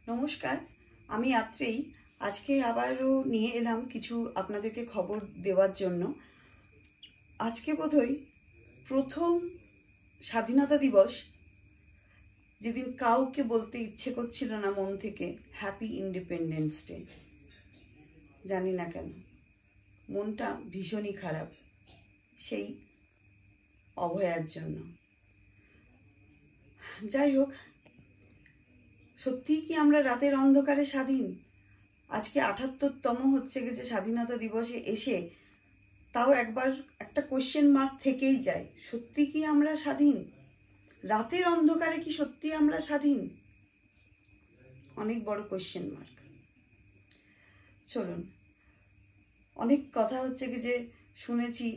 নমস্কার, আমি আত্রেই। আজকে আবারও নিয়ে এলাম কিছু আপনাদেরকে খবর দেওয়ার জন্য। আজকে বোধহয় প্রথম স্বাধীনতা দিবস, যেদিন কাউকে বলতে ইচ্ছে করছিল না মন থেকে হ্যাপি ইন্ডিপেন্ডেন্স ডে। জানি না কেন মনটা ভীষণই খারাপ সেই অভয়ার জন্য। যাই হোক, সত্যিই কি আমরা রাতের অন্ধকারে স্বাধীন? আজকে ৭৮তম হচ্ছে যে স্বাধীনতা দিবসে এসে তাও একবার একটা কোয়েশ্চেন মার্ক থেকেই যায়, সত্যি কি আমরা স্বাধীন? রাতের অন্ধকারে কি সত্যি আমরা স্বাধীন? অনেক বড় কোয়েশ্চেন মার্ক। চলুন, অনেক কথা হচ্ছে কি যে শুনেছি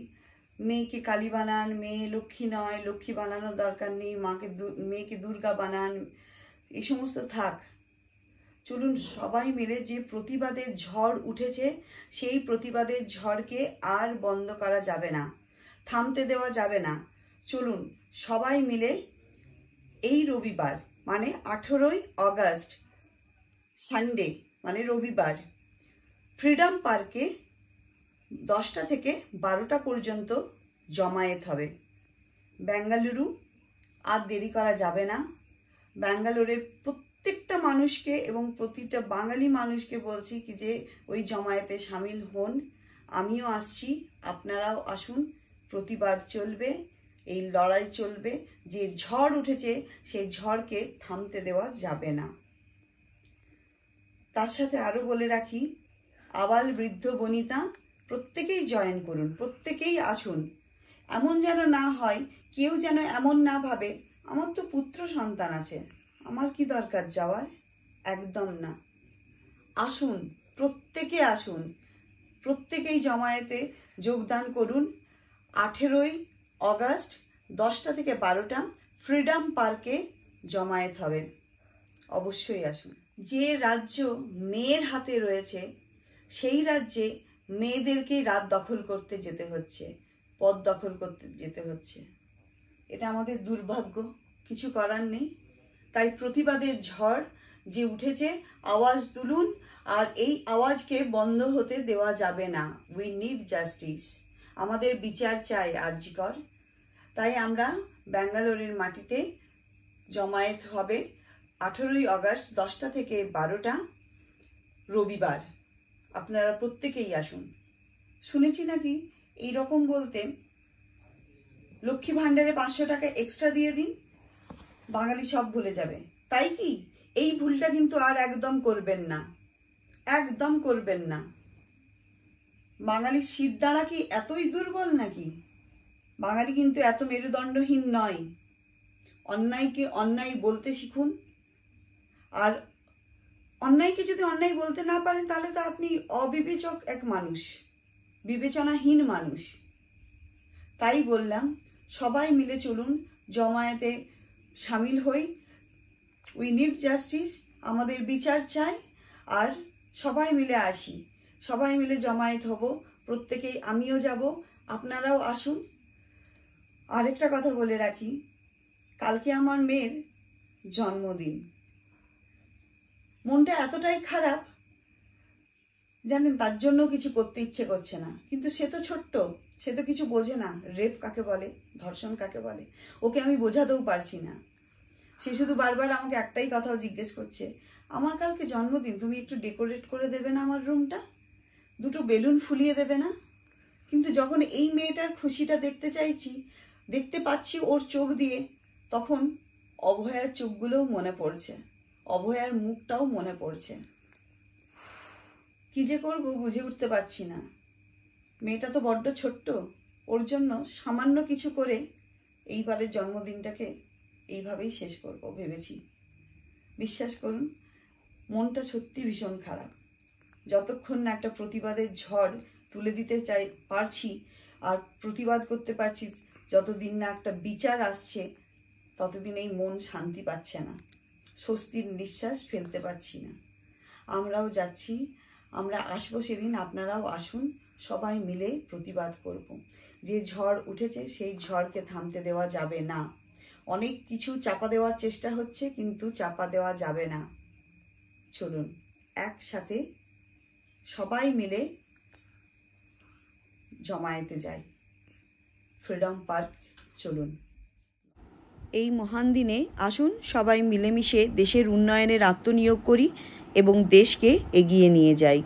মেয়েকে কালী বানান, মেয়ে লক্ষ্মী নয়, লক্ষ্মী বানানোর দরকার নেই, মেয়েকে দুর্গা বানান, এই সমস্ত থাক। চলুন সবাই মিলে যে প্রতিবাদের ঝড় উঠেছে সেই প্রতিবাদের ঝড়কে আর বন্ধ করা যাবে না, থামতে দেওয়া যাবে না। চলুন সবাই মিলে এই রবিবার মানে 18ই অগাস্ট সানডে মানে রবিবার ফ্রিডম পার্কে 10টা থেকে 12টা পর্যন্ত জমায়েত হবে। বেঙ্গালুরু, আর দেরি করা যাবে না। ব্যাঙ্গালোরের প্রত্যেকটা মানুষকে এবং প্রতিটা বাঙালি মানুষকে বলছি কি যে ওই জমায়েতে সামিল হন। আমিও আসছি, আপনারাও আসুন। প্রতিবাদ চলবে, এই লড়াই চলবে। যে ঝড় উঠেছে সেই ঝড়কে থামতে দেওয়া যাবে না। তার সাথে আরও বলে রাখি, আবাল বৃদ্ধ বনিতা প্রত্যেকেই জয়েন করুন, প্রত্যেকেই আসুন। এমন যেন না হয়, কেউ যেন এমন না ভাবে আমার তো পুত্র সন্তান আছে, আমার কি দরকার যাওয়ার। একদম না, আসুন, প্রত্যেকে আসুন, প্রত্যেকেই জমায়েতে যোগদান করুন। 18ই অগাস্ট 10টা থেকে 12টা ফ্রিডম পার্কে জমায়েত হবে। অবশ্যই আসুন। যে রাজ্য মেয়ের হাতে রয়েছে সেই রাজ্যে মেয়েদেরকেই রাত দখল করতে যেতে হচ্ছে, পদ দখল করতে যেতে হচ্ছে। এটা আমাদের দুর্ভাগ্য, কিছু করার নেই। তাই প্রতিবাদের ঝড় যে উঠেছে, আওয়াজ তুলুন, আর এই আওয়াজকে বন্ধ হতে দেওয়া যাবে না। উই নিড জাস্টিস, আমাদের বিচার চাই আরজিকর। তাই আমরা ব্যাঙ্গালোরের মাটিতে জমায়েত হবে 18ই অগাস্ট 10টা থেকে 12টা রবিবার। আপনারা প্রত্যেকেই আসুন। শুনেছি নাকি এইরকম বলতে লক্ষ্মী ভাণ্ডারে 500 টাকা এক্সট্রা দিয়ে দিন, বাঙালি সব ভুলে যাবে। তাই কি? এই ভুলটা কিন্তু আর একদম করবেন না, একদম করবেন না। বাঙালির শিরদাঁড়া কি এতই দুর্বল নাকি? বাঙালি কিন্তু এত মেরুদণ্ডহীন নয়। অন্যায়কে অন্যায় বলতে শিখুন। আর অন্যায়কে যদি অন্যায় বলতে না পারেন তাহলে তো আপনি অবিবেচক এক মানুষ, বিবেচনাহীন মানুষ। তাই বললাম, সবাই মিলে চলুন, জমায়েতে সামিল হই। উই নিড জাস্টিস, আমাদের বিচার চাই। আর সবাই মিলে আসি, সবাই মিলে জমায়েত হব, প্রত্যেকেই। আমিও যাব, আপনারাও আসুন। আরেকটা কথা বলে রাখি, কালকে আমার মেয়ের জন্মদিন। মনটা এতটাই খারাপ, জানেন, তার জন্য কিছু করতে ইচ্ছে করছে না। কিন্তু সে তো ছোট্ট, সে তো কিছু বোঝে না, রেপ কাকে বলে, ধর্ষণ কাকে বলে। ওকে আমি বোঝাতেও পারছি না। সে শুধু বারবার আমাকে একটাই কথাও জিজ্ঞেস করছে, আমার কালকে জন্মদিন, তুমি একটু ডেকোরেট করে দেবে না আমার রুমটা, দুটো বেলুন ফুলিয়ে দেবে না? কিন্তু যখন এই মেয়েটার খুশিটা দেখতে পাচ্ছি ওর চোখ দিয়ে, তখন অভয়ার চোখগুলোও মনে পড়ছে, অভয়ার মুখটাও মনে পড়ছে। কি যে করবো বুঝে উঠতে পারছি না। মেয়েটা তো বড্ড ছোট্ট, ওর জন্য সামান্য কিছু করে এইবারের জন্মদিনটাকে এইভাবেই শেষ করব ভেবেছি। বিশ্বাস করুন, মনটা সত্যি ভীষণ খারাপ। যতক্ষণ না একটা প্রতিবাদের ঝড় তুলে দিতে পারছি আর প্রতিবাদ করতে পারছি, যতদিন না একটা বিচার আসছে, ততদিন এই মন শান্তি পাচ্ছে না, স্বস্তির নিঃশ্বাস ফেলতে পারছি না। আমরাও যাচ্ছি, আমরা আসবো সেদিন, আপনারাও আসুন, সবাই মিলে প্রতিবাদ করব। যে ঝড় উঠেছে সেই ঝড়কে থামতে দেওয়া যাবে না। অনেক কিছু চাপা দেওয়ার চেষ্টা হচ্ছে, কিন্তু চাপা দেওয়া যাবে না। চলুন একসাথে সবাই মিলে জমায়েতে যাই, ফ্রিডম পার্ক চলুন। এই মহান দিনে আসুন সবাই মিলেমিশে দেশের উন্নয়নের আত্মনিয়োগ করি এবং দেশকে এগিয়ে নিয়ে যাই।